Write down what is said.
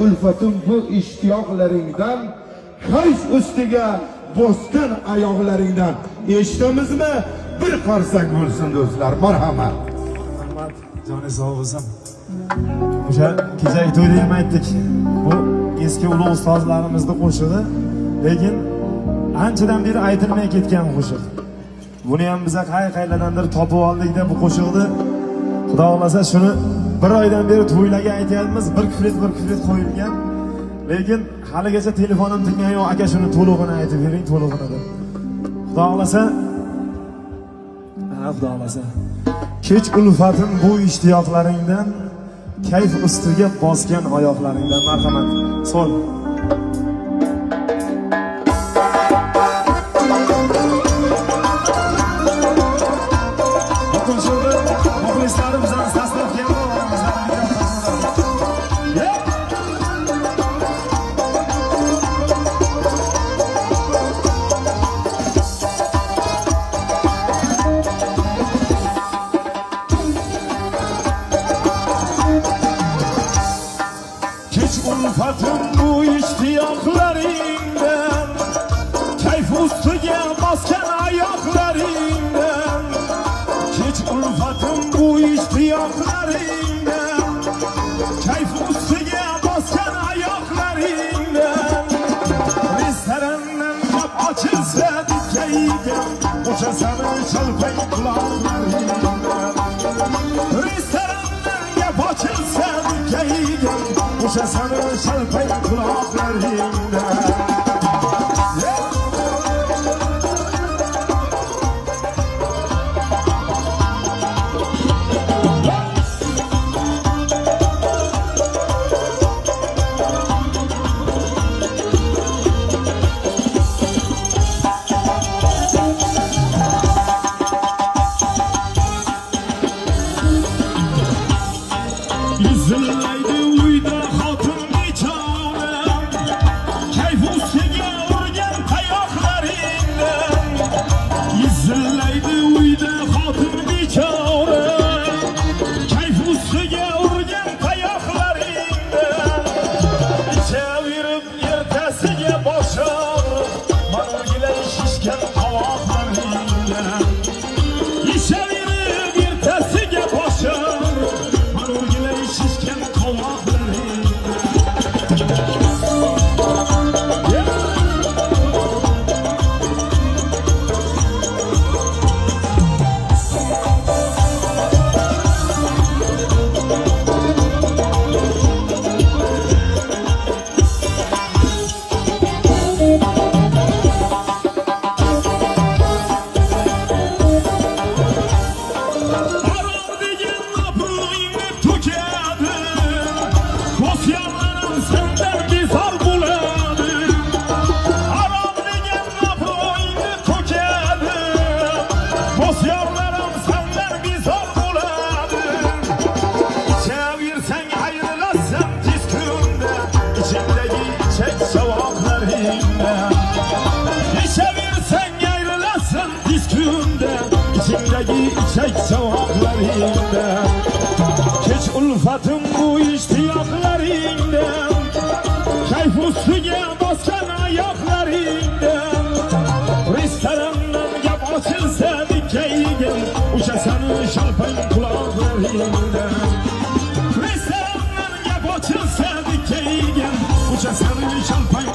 ulfatim bu ishtiyoqlaringdan, kayf ustiga bosgan oyoqlaringdan. Eshitdimizmi? Bir qarsak bo'lsin do'stlar. Marhamat. Rahmat, joni sog' bo'lsin. O'sha kechagi to'yda ham aytdik. Bu eski ulug' ustozlarimizning qo'shig'i, lekin anchadan beri aytilmay ketgan qo'shiq. Buni ham biz qayerlardandir topib oldik-da bu qo'shiqni. Xudo xolasa shuni bir oydan beri to'ylarga aytyapmiz, bir kufret qo'yilgan. Lekin haligacha telefonim tingan yo'q, aka shuni to'lig'ini aytib bering, to'lig'ini deb. Xudo xolasa, Xudo xolasa. Kech ulfatim bu ishtiyoqlaringdan, kayf ustiga bosgan oyoqlaringdan. Marhamat. Sol. Ulfatım bu iştiyaklarından, keyf ustiga bosgan oyoqlaringdan. Kech ulfatım bu iştiyaklarından, keyf ustiga bosgan oyoqlaringdan. Restorandan gap ochilsa dikkaygan, o'sha sani chalpang quloqlaringdan. Restorandan gap ochilsa dikkaygan, o'sha sani chalpang quloqlaringdan. Izlaydi uyda xotin bechora, kayf ustiga urgan tayoqlaringdan. Izlaydi uyda xotin bechora, kayf ustiga urgan tayoqlaringdan. Ichaverib ertasiga boshar, manogilay shishgan qovoqlaringdan. Ichaverib ertasiga boshar, şişken çek sevaplarından. Keç ulfatım bu iştiyaklarından, kayf ustiga bosgan oyoqlaringdan. Restorandan gap ochilsa dikkaygan, o'sha sani chalpang quloqlaringdan. Restorandan gap ochilsa dikkaygan, o'sha sani chalpang